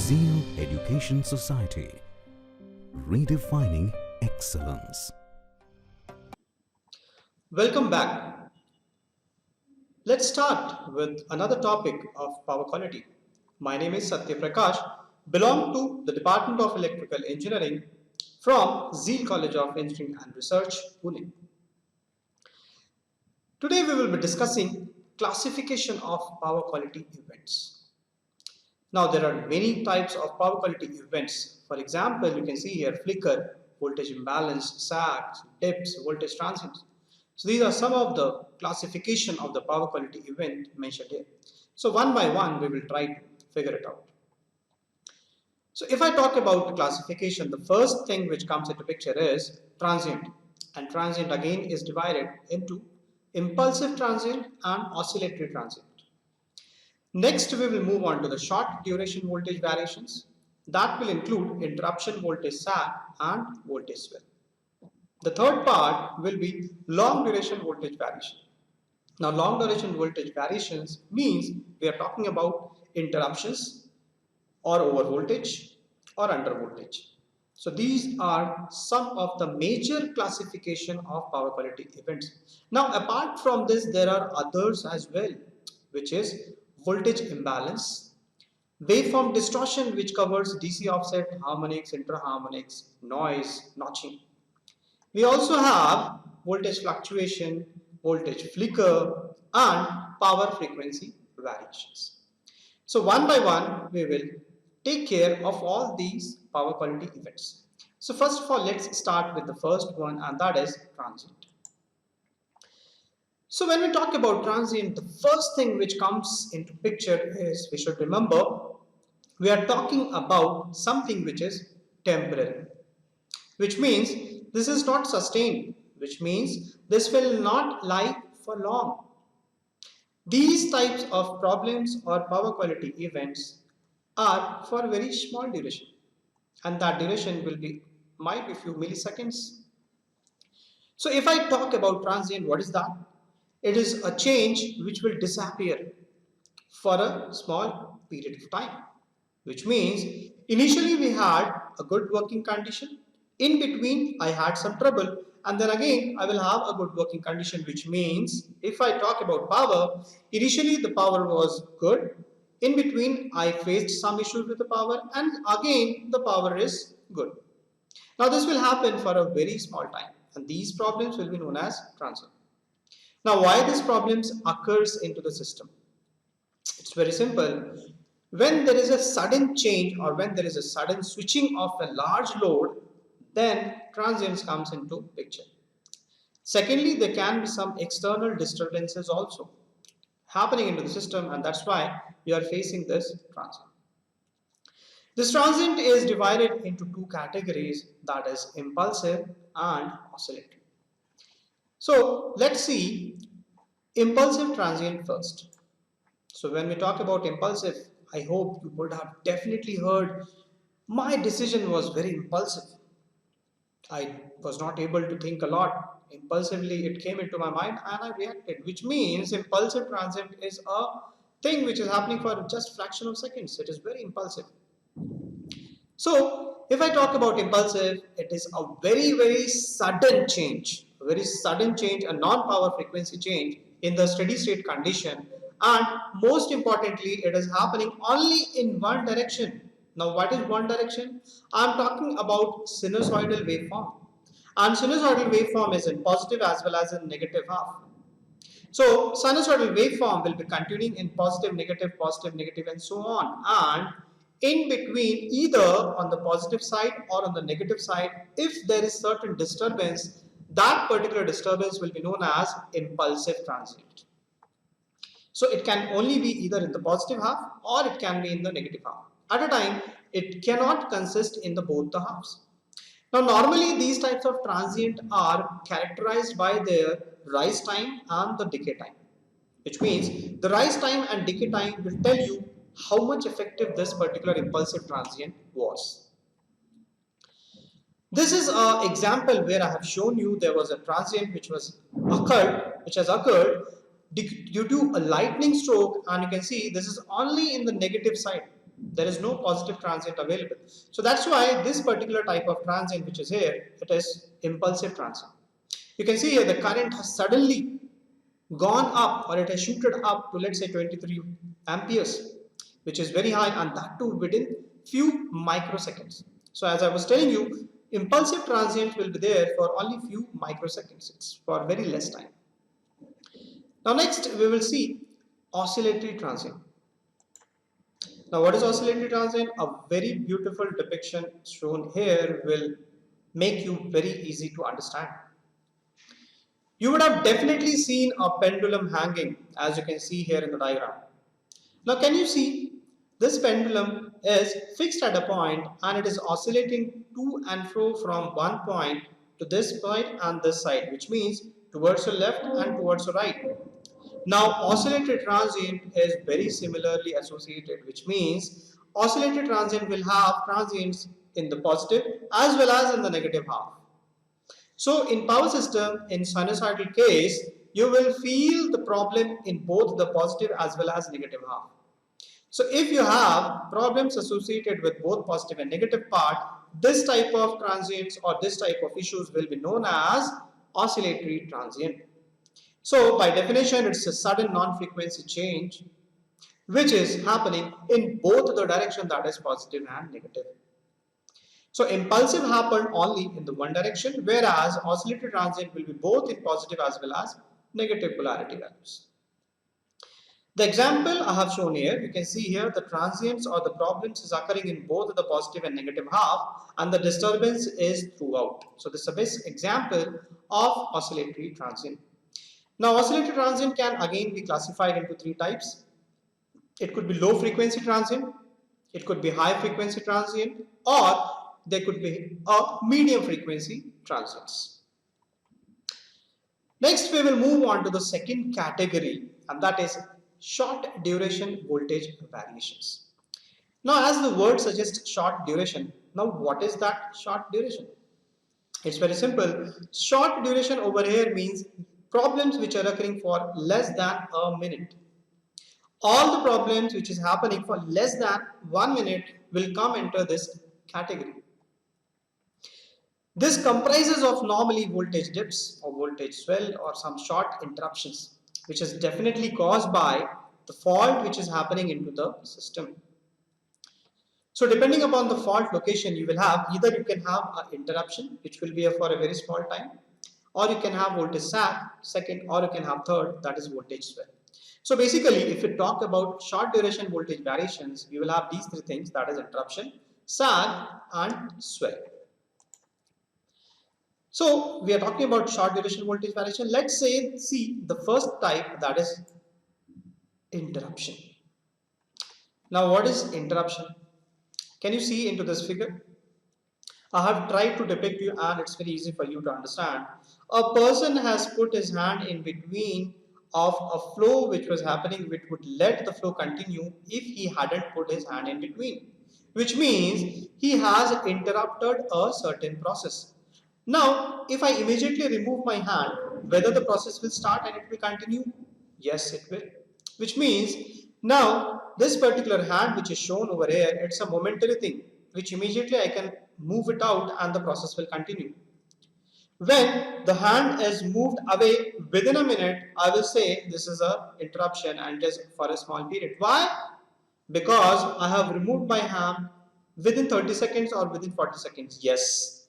Zeal Education Society, redefining excellence. Welcome back. Let's start with another topic of power quality. My name is Satya Prakash, belong to the Department of Electrical Engineering from Zeal College of Engineering and Research, Pune. Today we will be discussing classification of power quality events. Now there are many types of power quality events. For example, you can see here flicker, voltage imbalance, sags, dips, voltage transients. So these are some of the classification of the power quality event mentioned here. So one by one we will try to figure it out. So if I talk about the classification, the first thing which comes into picture is transient. And transient again is divided into impulsive transient and oscillatory transient. Next, we will move on to the short duration voltage variations. That will include interruption voltage sag and voltage swell. The third part will be long duration voltage variation. Now, long duration voltage variations means we are talking about interruptions or over voltage or under voltage. So these are some of the major classification of power quality events. Now, apart from this, there are others as well, which is voltage imbalance, waveform distortion, which covers DC offset, harmonics, interharmonics, noise, notching. We also have voltage fluctuation, voltage flicker, and power frequency variations. So one by one, we will take care of all these power quality events. So first of all, let's start with the first one, and that is transient. So when we talk about transient, the first thing which comes into picture is we should remember we are talking about something which is temporary, which means this is not sustained, which means this will not last for long. These types of problems or power quality events are for very small duration, and that duration might be few milliseconds. So if I talk about transient, what is that? It is a change which will disappear for a small period of time, which means initially we had a good working condition, in between I had some trouble, and then again I will have a good working condition, which means if I talk about power, initially the power was good, in between I faced some issues with the power, and again the power is good. Now this will happen for a very small time, and these problems will be known as transient. Now, why these problems occurs into the system? It's very simple. When there is a sudden change or when there is a sudden switching of a large load, then transients comes into picture. Secondly, there can be some external disturbances also happening into the system, and that's why we are facing this transient. This transient is divided into two categories, that is impulsive and oscillatory. So let's see impulsive transient first. So when we talk about impulsive, I hope you would have definitely heard my decision was very impulsive. I was not able to think a lot. Impulsively it came into my mind and I reacted, which means impulsive transient is a thing which is happening for just fraction of seconds. It is very impulsive. So if I talk about impulsive, it is a very sudden change, a non-power frequency change in the steady state condition, and most importantly it is happening only in one direction. Now what is one direction? I am talking about sinusoidal waveform, and sinusoidal waveform is in positive as well as in negative half. So sinusoidal waveform will be continuing in positive, negative, and so on, and in between either on the positive side or on the negative side, if there is certain disturbance, that particular disturbance will be known as impulsive transient. So it can only be either in the positive half or it can be in the negative half. At a time, it cannot consist in the both the halves. Now normally these types of transient are characterized by their rise time and the decay time, which means the rise time and decay time will tell you how much effective this particular impulsive transient was. This is an example where I have shown you there was a transient which has occurred due to a lightning stroke, and you can see this is only in the negative side. There is no positive transient available. So that's why this particular type of transient which is here, it is impulsive transient. You can see here the current has suddenly gone up, or it has shooted up to, let's say, 23 amperes, which is very high, and that too within few microseconds. So as I was telling you, impulsive transient will be there for only few microseconds. It's for very less time. Now next we will see oscillatory transient. Now what is oscillatory transient? A very beautiful depiction shown here will make you very easy to understand. You would have definitely seen a pendulum hanging, as you can see here in the diagram. Now can you see this pendulum is fixed at a point and it is oscillating to and fro from one point to this point and this side, which means towards the left and towards the right. Now oscillatory transient is very similarly associated, which means oscillatory transient will have transients in the positive as well as in the negative half. So in power system, in sinusoidal case, you will feel the problem in both the positive as well as negative half. So if you have problems associated with both positive and negative part, this type of transients or this type of issues will be known as oscillatory transient. So by definition, it's a sudden non-frequency change which is happening in both the direction, that is positive and negative. So impulsive happened only in the one direction, whereas oscillatory transient will be both in positive as well as negative polarity values. The example I have shown here, you can see here the transients or the problems is occurring in both the positive and negative half, and the disturbance is throughout. So this is the best example of oscillatory transient. Now oscillatory transient can again be classified into three types. It could be low frequency transient, it could be high frequency transient, or there could be a medium frequency transients. Next we will move on to the second category, and that is short duration voltage variations. Now as the word suggests, short duration. Now what is that short duration? It's very simple. Short duration over here means problems which are occurring for less than a minute. All the problems which is happening for less than 1 minute will come into this category. This comprises of normally voltage dips or voltage swell or some short interruptions, which is definitely caused by the fault which is happening into the system. So depending upon the fault location, you will have either you can have an interruption which will be for a very small time, or you can have voltage sag second, or you can have third, that is voltage swell. So basically if we talk about short duration voltage variations, we will have these three things, that is interruption, sag and swell. So we are talking about short duration voltage variation. Let's say see the first type, that is interruption. Now what is interruption? Can you see into this figure? I have tried to depict you and it's very easy for you to understand. A person has put his hand in between of a flow which was happening, which would let the flow continue if he hadn't put his hand in between, which means he has interrupted a certain process. Now, if I immediately remove my hand, whether the process will start and it will continue? Yes, it will. Which means, now, this particular hand which is shown over here, it's a momentary thing, which immediately I can move it out and the process will continue. When the hand is moved away within a minute, I will say this is an interruption and it is for a small period. Why? Because I have removed my hand within 30 seconds or within 40 seconds. Yes.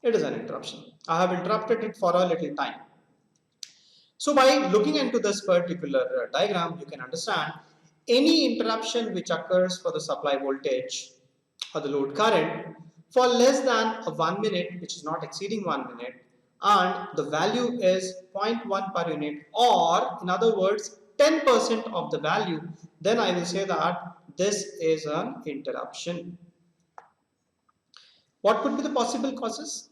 It is an interruption. I have interrupted it for a little time. So by looking into this particular diagram, you can understand any interruption which occurs for the supply voltage or the load current for less than 1 minute, which is not exceeding 1 minute, and the value is 0.1 per unit, or in other words 10% of the value, then I will say that this is an interruption. What could be the possible causes?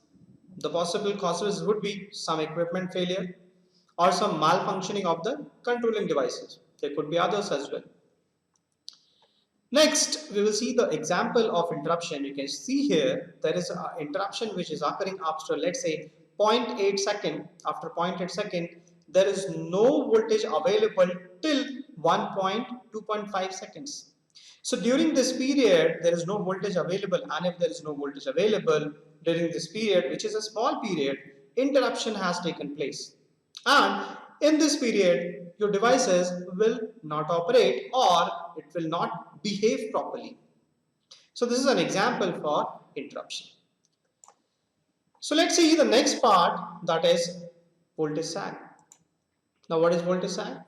The possible causes would be some equipment failure or some malfunctioning of the controlling devices. There could be others as well. Next, we will see the example of interruption. You can see here there is an interruption which is occurring after, let's say, 0.8 second. After 0.8 second, there is no voltage available till 2.5 seconds. So during this period, there is no voltage available, and if there is no voltage available during this period, which is a small period, interruption has taken place. And in this period, your devices will not operate or it will not behave properly. So this is an example for interruption. So let's see the next part, that is voltage sag. Now what is voltage sag?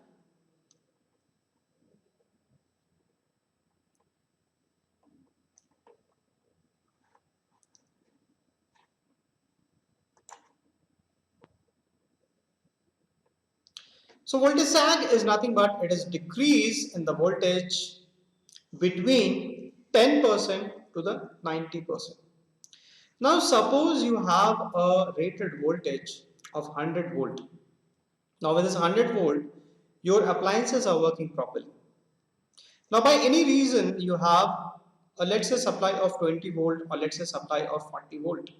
So voltage sag is nothing but it is decrease in the voltage between 10% to the 90%. Now suppose you have a rated voltage of 100 volt. Now with this 100 volt, your appliances are working properly. Now by any reason you have a, let's say, supply of 20 volt, or let's say supply of 40 volt.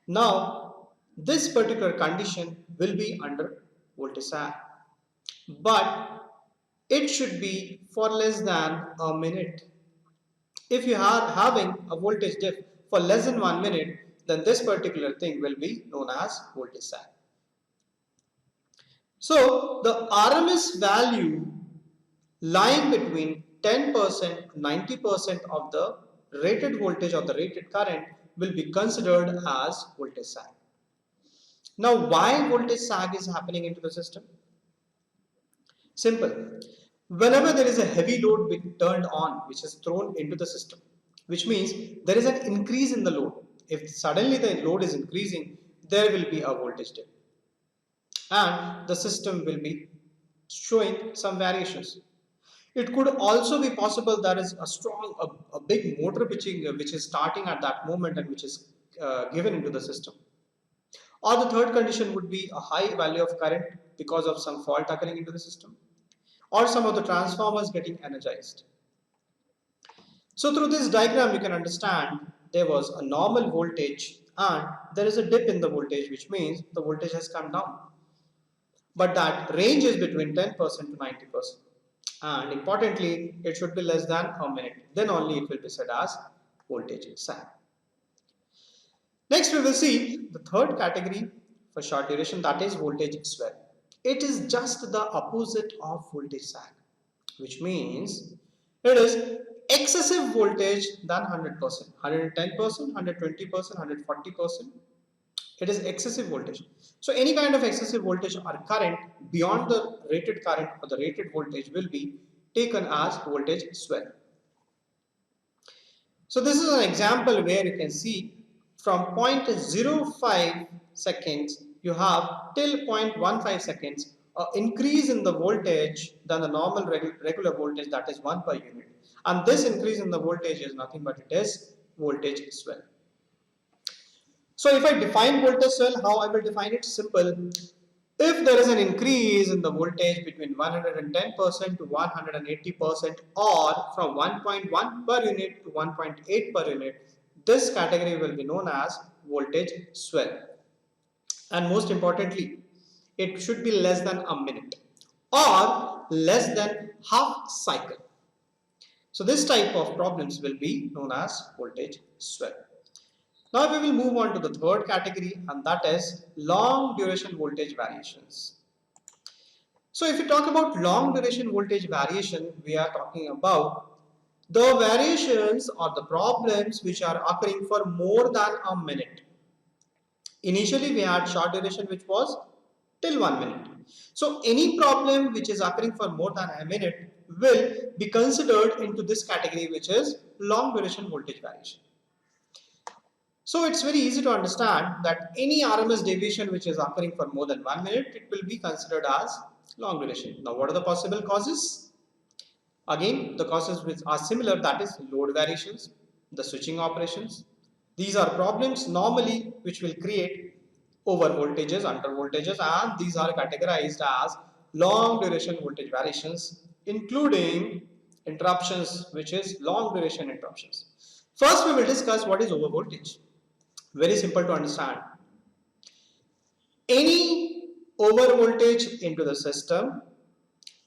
Now this particular condition will be under voltage sag, but it should be for less than a minute. If you are having a voltage dip for less than 1 minute, then this particular thing will be known as voltage sag. So the RMS value lying between 10% to 90% of the rated voltage or the rated current will be considered as voltage sag. Now why voltage sag is happening into the system? Simple. Whenever there is a heavy load being turned on, which is thrown into the system, which means there is an increase in the load. If suddenly the load is increasing, there will be a voltage dip, and the system will be showing some variations. It could also be possible there is a big motor which is starting at that moment and which is given into the system. Or the third condition would be a high value of current because of some fault occurring into the system, or some of the transformers getting energized. So through this diagram you can understand there was a normal voltage and there is a dip in the voltage, which means the voltage has come down. But that range is between 10% to 90%. And importantly, it should be less than a minute. Then only it will be said as voltage sag. Next we will see the third category for short duration, that is voltage swell. It is just the opposite of voltage sag, which means it is excessive voltage than 100%, 110%, 120%, 140%. It is excessive voltage. So any kind of excessive voltage or current beyond the rated current or the rated voltage will be taken as voltage swell. So this is an example where you can see from 0.05 seconds you have till 0.15 seconds increase in the voltage than the normal regular voltage, that is 1 per unit, and this increase in the voltage is nothing but it is voltage swell. So if I define voltage swell, how I will define it? Simple. If there is an increase in the voltage between 110% to 180%, or from 1.1 per unit to 1.8 per unit, this category will be known as voltage swell. And most importantly, it should be less than a minute or less than half cycle. So this type of problems will be known as voltage swell. Now we will move on to the third category, and that is long duration voltage variations. So if you talk about long duration voltage variation, we are talking about the variations or the problems which are occurring for more than a minute. Initially we had short duration which was till 1 minute. So any problem which is occurring for more than a minute will be considered into this category, which is long duration voltage variation. So it's very easy to understand that any RMS deviation which is occurring for more than 1 minute, it will be considered as long duration. Now what are the possible causes? Again, the causes which are similar, that is load variations, the switching operations. These are problems normally which will create over voltages, under voltages, and these are categorized as long duration voltage variations, including interruptions, which is long duration interruptions. First we will discuss what is over voltage. Very simple to understand. Any over voltage into the system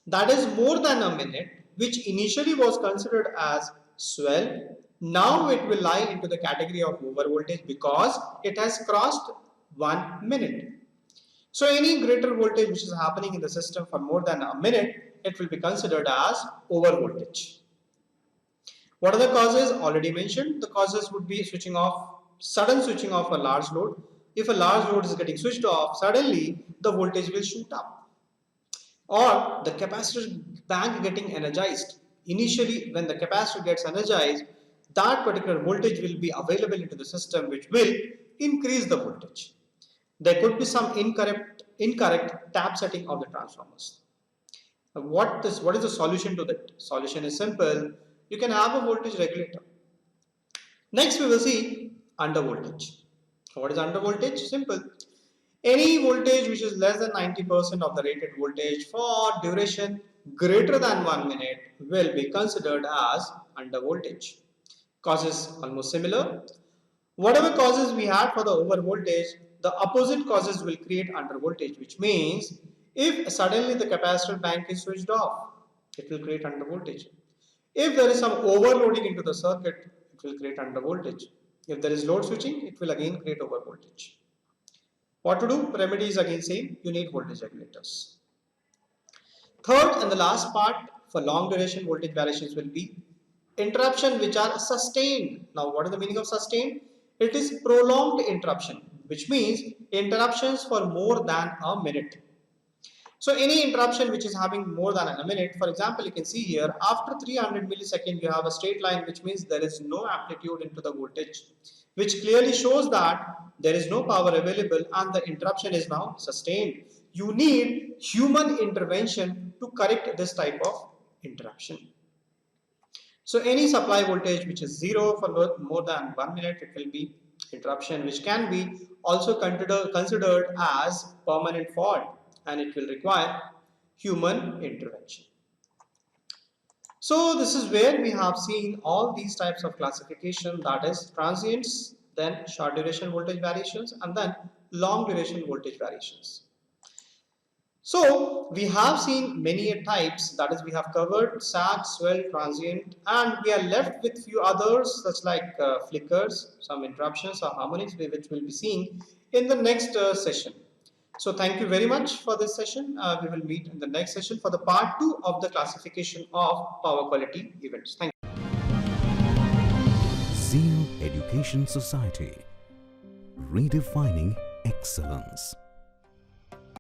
that is more than a minute which initially was considered as swell, now it will lie into the category of overvoltage because it has crossed 1 minute. So any greater voltage which is happening in the system for more than a minute, it will be considered as overvoltage. What are the causes? Already mentioned. The causes would be sudden switching off a large load. If a large load is getting switched off, suddenly the voltage will shoot up. Or the capacitor bank getting energized. Initially, when the capacitor gets energized, that particular voltage will be available into the system, which will increase the voltage. There could be some incorrect tap setting of the transformers. What is the solution to that? Solution is simple. You can have a voltage regulator. Next, we will see undervoltage. What is undervoltage? Simple. Any voltage which is less than 90% of the rated voltage for duration greater than 1 minute will be considered as undervoltage. Causes almost similar. Whatever causes we had for the overvoltage, the opposite causes will create undervoltage, which means if suddenly the capacitor bank is switched off, it will create undervoltage. If there is some overloading into the circuit, it will create undervoltage. If there is load switching, it will again create overvoltage. What to do? Remedy is again same. You need voltage regulators. Third and the last part for long duration voltage variations will be interruption which are sustained. Now what is the meaning of sustained? It is prolonged interruption, which means interruptions for more than a minute. So any interruption which is having more than a minute, for example, you can see here after 300 milliseconds you have a straight line, which means there is no amplitude into the voltage, which clearly shows that there is no power available and the interruption is now sustained. You need human intervention to correct this type of interruption. So any supply voltage which is 0 for more than 1 minute, it will be interruption, which can be also considered as permanent fault, and it will require human intervention. So this is where we have seen all these types of classification, that is transients, then short duration voltage variations, and then long duration voltage variations. So we have seen many types, that is we have covered sag, swell, transient, and we are left with few others such like flickers, some interruptions or harmonics, which we'll be seeing in the next session. So thank you very much for this session. We will meet in the next session for the part 2 of the classification of power quality events. Thank you. Zeal Education Society, redefining excellence.